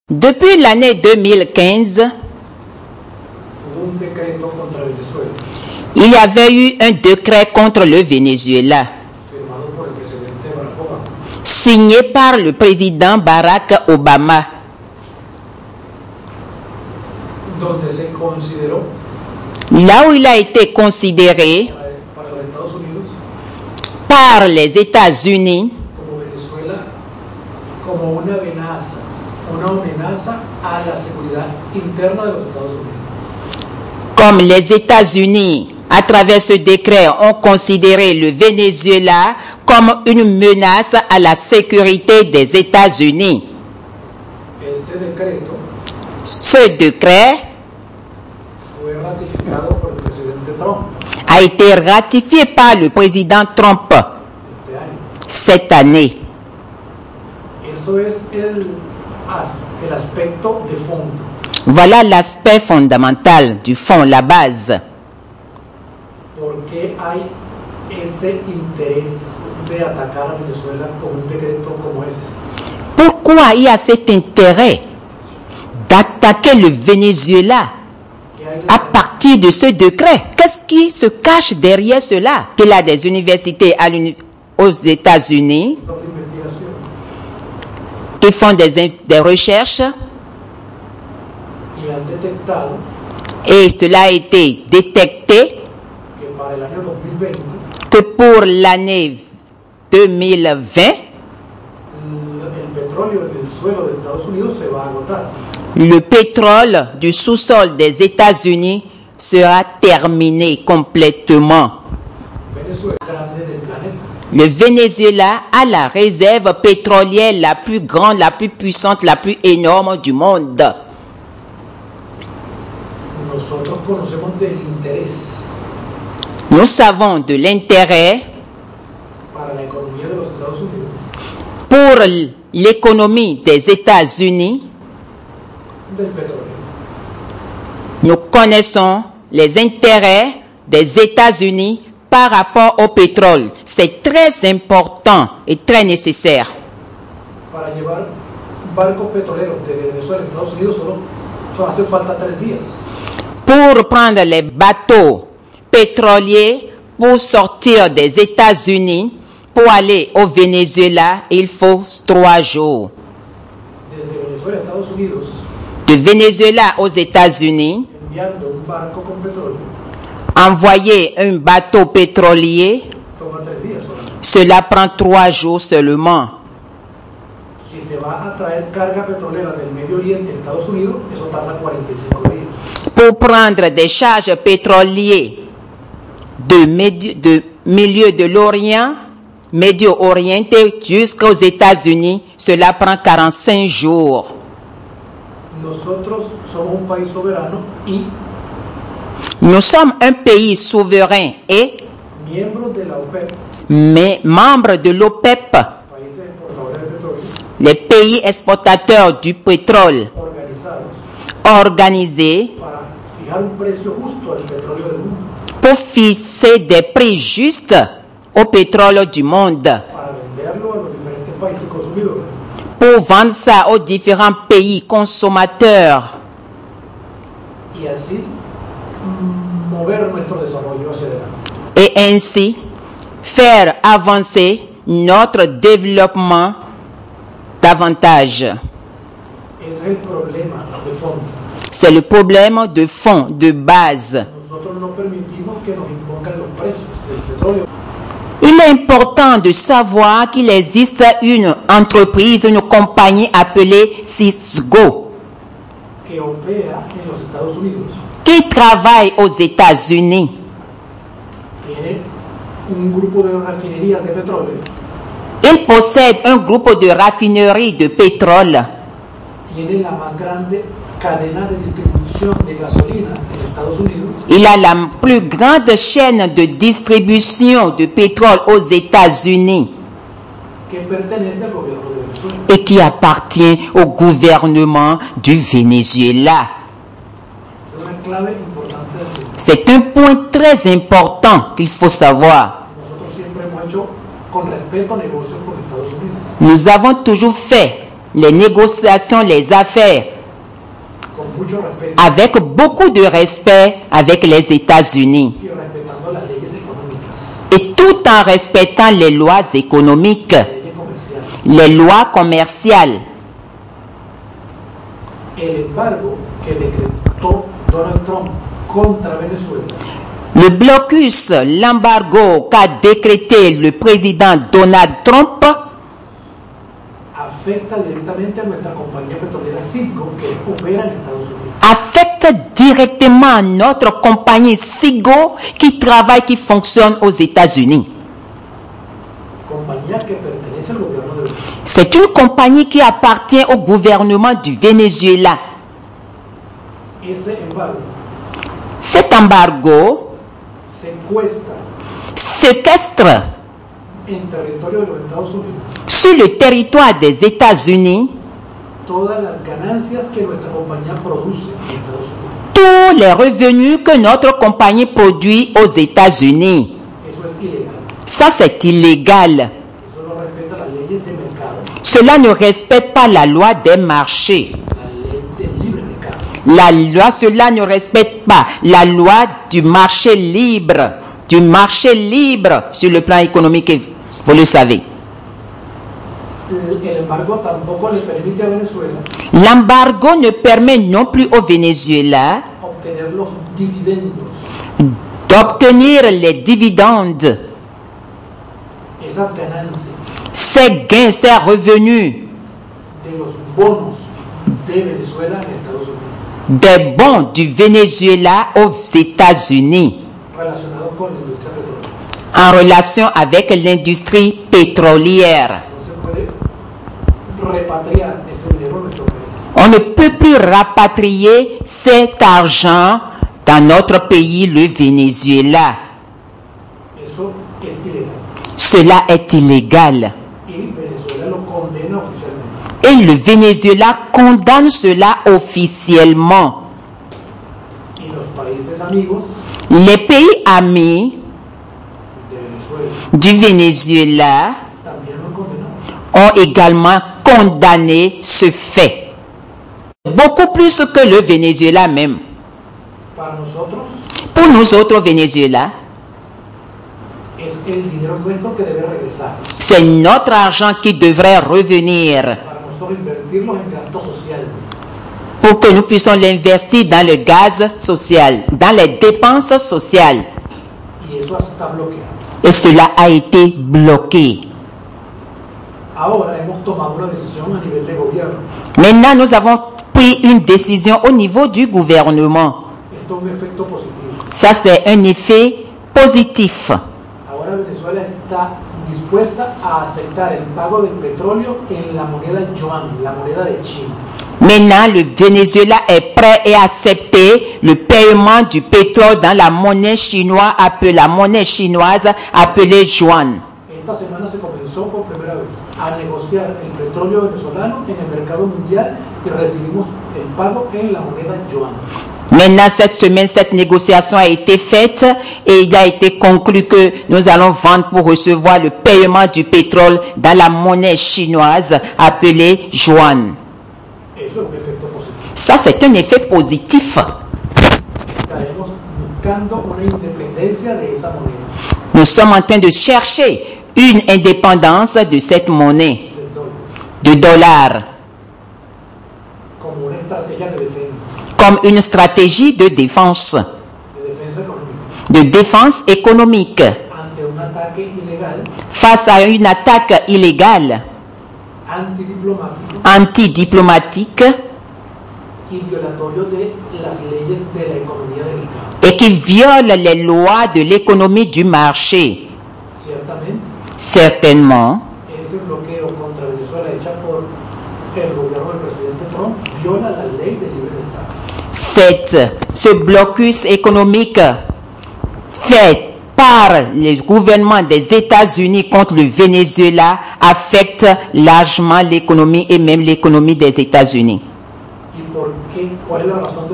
Depuis l'année 2015, il y avait eu un décret contre le Venezuela, signé par le président Barack Obama, là où il a été considéré par les États-Unis comme les États-Unis, à travers ce décret, ont considéré le Venezuela comme une menace à la sécurité des États-Unis. Ce décret a été ratifié par le président Trump cette année. Voilà l'aspect fondamental du fond, la base. Pourquoi il y a cet intérêt d'attaquer le Venezuela à partir de ce décret? Qu'est-ce qui se cache derrière cela? Qu'il a des universités aux États-Unis qui font des recherches et cela a été détecté que pour l'année 2020, le pétrole du sous-sol des États-Unis sera terminé complètement. Le Venezuela a la réserve pétrolière la plus grande, la plus puissante, la plus énorme du monde. Nous savons de l'intérêt pour l'économie des États-Unis. Nous connaissons les intérêts des États-Unis par rapport au pétrole. C'est très important et très nécessaire. Pour prendre les bateaux pétroliers pour sortir des États-Unis pour aller au Venezuela, il faut 3 jours. De Venezuela aux États-Unis, envoyer un bateau pétrolier, cela prend 3 jours seulement. Pour prendre des charges pétrolières de milieu de l'Orient, Médio-Orienté jusqu'aux États-Unis, cela prend 45 jours. Nous sommes un pays souverain et membre de l'OPEP, les pays exportateurs du pétrole organisés pour fixer des prix justes au pétrole du monde, pour vendre ça aux différents pays consommateurs et ainsi faire avancer notre développement davantage. C'est le problème de fond, de base. Il est important de savoir qu'il existe une entreprise, une compagnie appelée Cisco qui travaille aux États-Unis. Il possède un groupe de raffineries de pétrole. Il a la plus grande chaîne de distribution de pétrole aux États-Unis et qui appartient au gouvernement du Venezuela. C'est un point très important qu'il faut savoir. Nous avons toujours fait les négociations, les affaires con mucho respeto avec beaucoup de respect avec les États-Unis y respetando las leyes económicas, et tout en respectant les lois économiques, las leyes comerciales. les lois commerciales. El embargo que decretó Donald Trump contra Venezuela Le blocus, l'embargo qu'a décrété le président Donald Trump afecta directamente a nuestra compañía petrolera Citgo, que opera en Estados Unidos. affecte directement notre compagnie Citgo qui travaille, qui fonctionne aux États-Unis. Compañía que pertenece al gobierno de Venezuela. C'est une compagnie qui appartient au gouvernement du Venezuela. Ese embargo Cet embargo séquestre en territorio de los Estados Unidos sur le territoire des États-Unis todas las ganancias que nuestra compañía produce en Estados Unidos. tous les revenus que notre compagnie produit aux États-Unis. Eso es ilegal. Ça, c'est illégal. Eso no respeta las leyes de mercado, Cela ne respecte pas la loi des marchés. la ley del libre mercado. Cela ne respecte pas la loi du marché libre sur le plan économique, vous le savez. El embargo tampoco le permite a Venezuela L'embargo ne permet non plus au Venezuela obtener los dividendos, d'obtenir les dividendes, esas ganancias ces gains, ces revenus de los bonos de Venezuela en Estados Unidos, des bons du Venezuela aux États-Unis relacionados con la industria petrolera. en relation avec l'industrie pétrolière. No se puede repatriar ese dinero en nuestro país. On ne peut plus rapatrier cet argent dans notre pays, le Venezuela. Eso es ilegal. Cela est illégal. Y Venezuela lo condena oficialmente. Et le Venezuela condamne cela officiellement. Y los países amigos Les pays amis de Venezuela du Venezuela también lo condenaron. ont également condamné ce fait. Beaucoup plus que le Venezuela même. Para nosotros Pour nous autres Venezuela, es el dinero nuestro que debe regresar. c'est notre argent qui devrait revenir Para nosotros invertirlo en gasto social. pour que nous puissions l'investir dans le gaz social, dans les dépenses sociales. Y eso está bloqueado. Et cela a été bloqué. Ahora hemos tomado una decisión a nivel de gobierno. Maintenant, nous avons pris une décision au niveau du gouvernement. Esto es un efecto positivo. Ça, c'est un effet positif. Ahora Venezuela está dispuesta a aceptar el pago del petróleo en la moneda yuan, la moneda de China. Maintenant, le Venezuela est prêt et accepter le paiement du pétrole dans la monnaie chinoise appelée yuan. Esta semana se comenzó por primera vez a negociar el petróleo venezolano en el mercado mundial y recibimos el pago en la moneda yuan. Maintenant, cette semaine, cette négociation a été faite et il a été conclu que nous allons vendre pour recevoir le paiement du pétrole dans la monnaie chinoise appelée yuan. Eso es un efecto positivo. Ça, c'est un effet positif. Estaremos buscando una independencia de esa moneda, Nous sommes en train de chercher une indépendance de cette monnaie, del dólar, de dollar, como una estrategia de defensa comme une stratégie de défense económica, de défense économique ante un ataque ilegal, face à une attaque illégale, antidiplomático antidiplomatique y violatorio de las leyes de la economía de mercado. et qui viole les lois de l'économie du marché. Ciertamente, Certainement, ese bloqueo contra Venezuela hecha por el gobierno del presidente Trump viola la ley del libre mercado. ce blocus économique fait par le gouvernement des États-Unis contre le Venezuela affecte largement l'économie et même l'économie des États-Unis. ¿Y por qué? ¿Cuál es la razón de